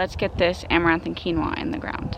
Let's get this amaranth and quinoa in the ground.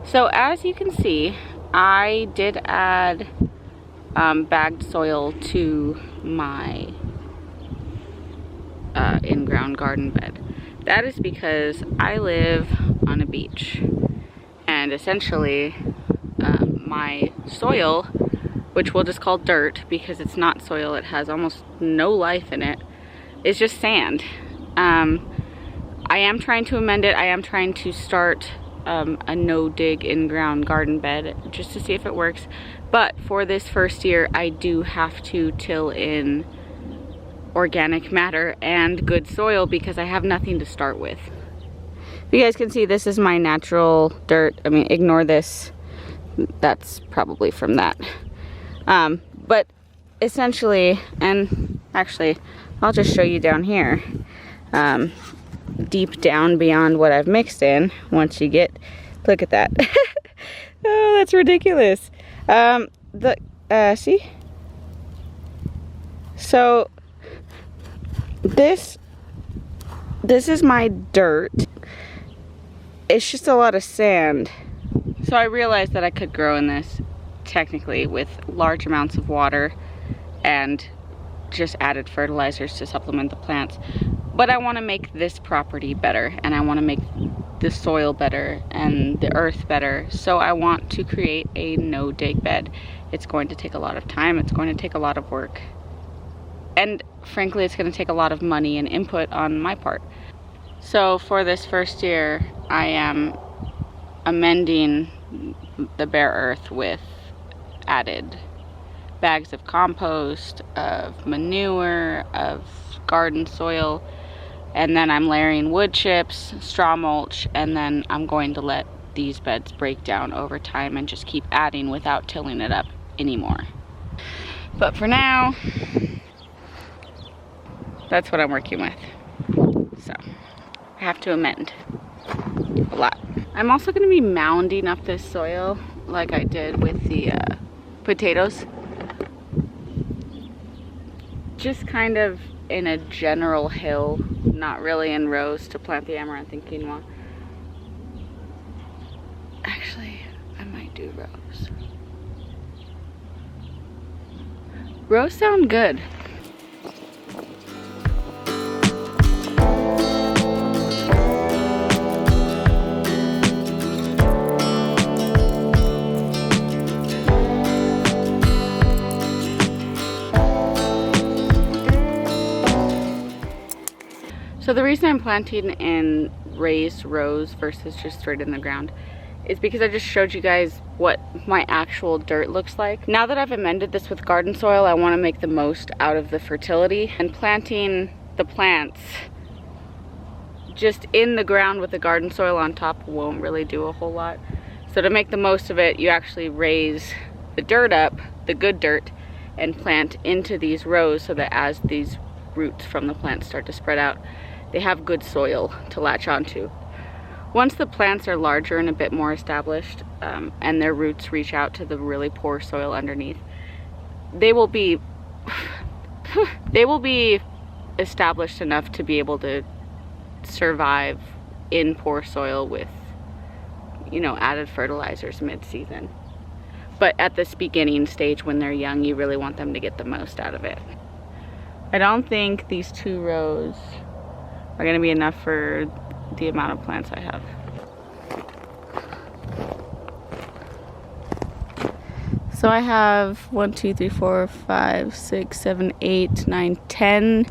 So as you can see, I did add bagged soil to my in-ground garden bed. That is because I live on a beach, and essentially my soil, which we'll just call dirt because it's not soil, it has almost no life in it, is just sand. I am trying to amend it. I am trying to start a no-dig in-ground garden bed just to see if it works. But for this first year, I do have to till in organic matter and good soil because I have nothing to start with. You guys can see this is my natural dirt. I mean, ignore this. That's probably from that. But essentially, and actually, I'll just show you down here. Deep down beyond what I've mixed in, once you get, look at that. Oh, that's ridiculous. See? So this is my dirt. It's just a lot of sand. So I realized that I could grow in this technically with large amounts of water and just added fertilizers to supplement the plants. But I want to make this property better, and I want to make the soil better and the earth better. So I want to create a no-dig bed. It's going to take a lot of time. It's going to take a lot of work. And frankly, it's going to take a lot of money and input on my part. So for this first year, I am amending the bare earth with added bags of compost, of manure, of garden soil, and then I'm layering wood chips, straw mulch, and then I'm going to let these beds break down over time and just keep adding without tilling it up anymore. But for now, that's what I'm working with. So I have to amend a lot. I'm also going to be mounding up this soil like I did with the potatoes. Just kind of in a general hill, not really in rows to plant the amaranth and quinoa. Actually, I might do rows. Rows sound good. So the reason I'm planting in raised rows versus just straight in the ground is because I just showed you guys what my actual dirt looks like. Now that I've amended this with garden soil, I want to make the most out of the fertility, and planting the plants just in the ground with the garden soil on top won't really do a whole lot. So to make the most of it, you actually raise the dirt up, the good dirt, and plant into these rows so that as these roots from the plants start to spread out, they have good soil to latch onto. Once the plants are larger and a bit more established, and their roots reach out to the really poor soil underneath, they will be established enough to be able to survive in poor soil with, you know, added fertilizers mid-season. But at this beginning stage when they're young, you really want them to get the most out of it. I don't think these 2 rows are gonna be enough for the amount of plants I have. So I have 1, 2, 3, 4, 5, 6, 7, 8, 9, 10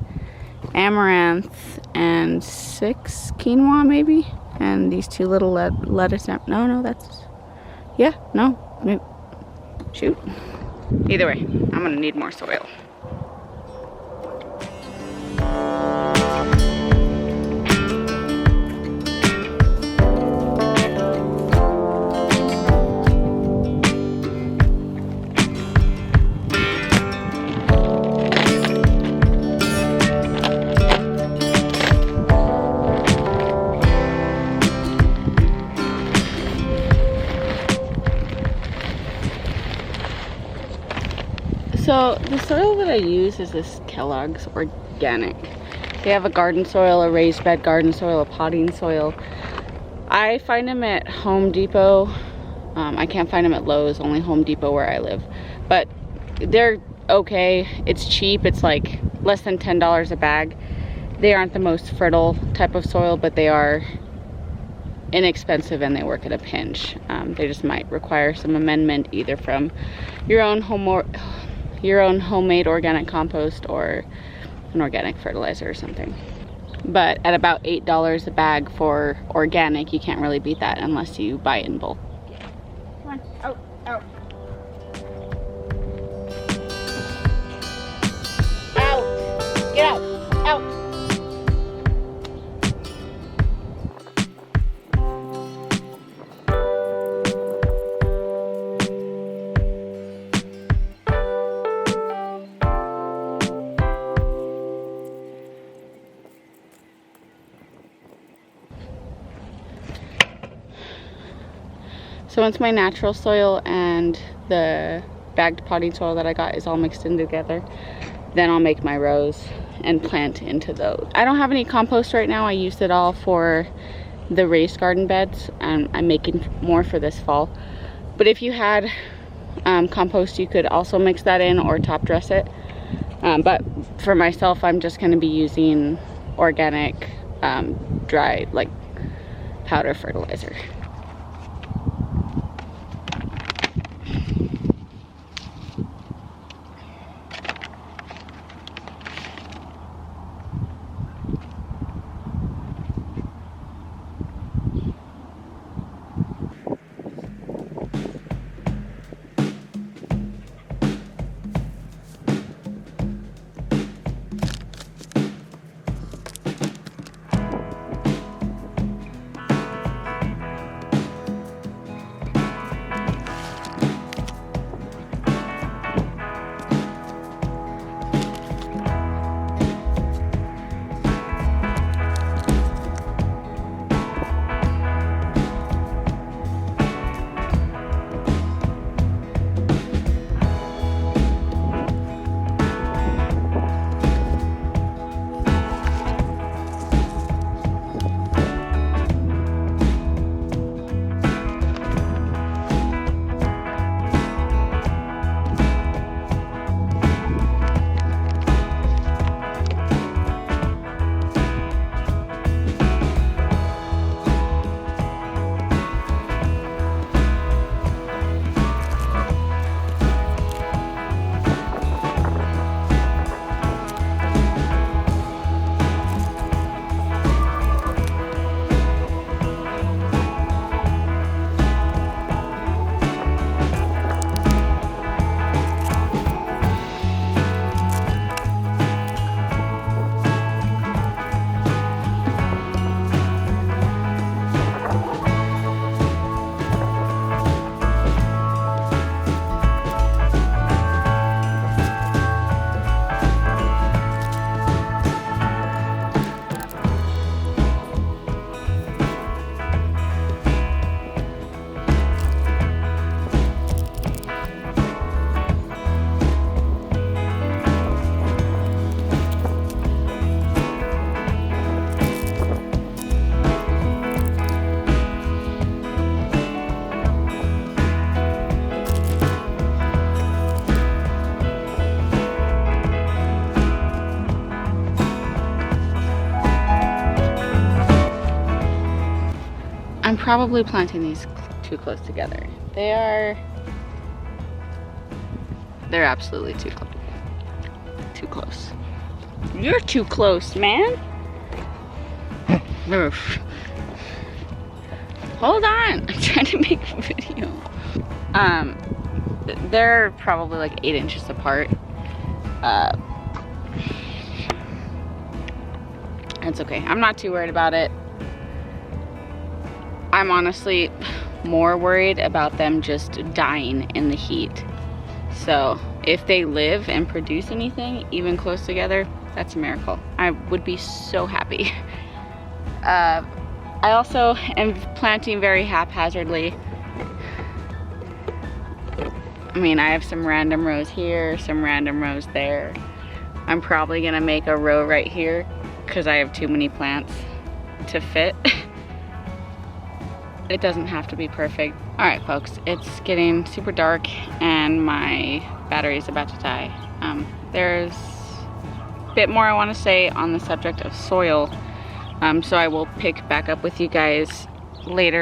amaranth and 6 quinoa maybe, and these 2 little lettuce. No, that's, yeah, no, maybe. Shoot. Either way, I'm gonna need more soil. So the soil that I use is this Kellogg's Organic. They have a garden soil, a raised bed garden soil, a potting soil. I find them at Home Depot. I can't find them at Lowe's, only Home Depot where I live. But they're okay. It's cheap. It's like less than $10 a bag. They aren't the most fertile type of soil, but they are inexpensive and they work at a pinch. They just might require some amendment, either from your own homemade organic compost or an organic fertilizer or something. But at about $8 a bag for organic, you can't really beat that unless you buy it in bulk. Come on, out, out. Out, get out, out. So once my natural soil and the bagged potting soil that I got is all mixed in together, then I'll make my rows and plant into those. I don't have any compost right now. I used it all for the raised garden beds, and I'm making more for this fall. But if you had compost, you could also mix that in or top dress it. But for myself, I'm just going to be using organic dry, like powder fertilizer. I'm probably planting these too close together. They're absolutely too close. Too close. You're too close, man. Hold on, I'm trying to make a video. They're probably like 8 inches apart. It's okay, I'm not too worried about it. I'm honestly more worried about them just dying in the heat. So if they live and produce anything, even close together, that's a miracle. I would be so happy. I also am planting very haphazardly. I mean, I have some random rows here, some random rows there. I'm probably gonna make a row right here because I have too many plants to fit. It doesn't have to be perfect. All right, folks, it's getting super dark and my battery is about to die. There's a bit more I want to say on the subject of soil, so I will pick back up with you guys later.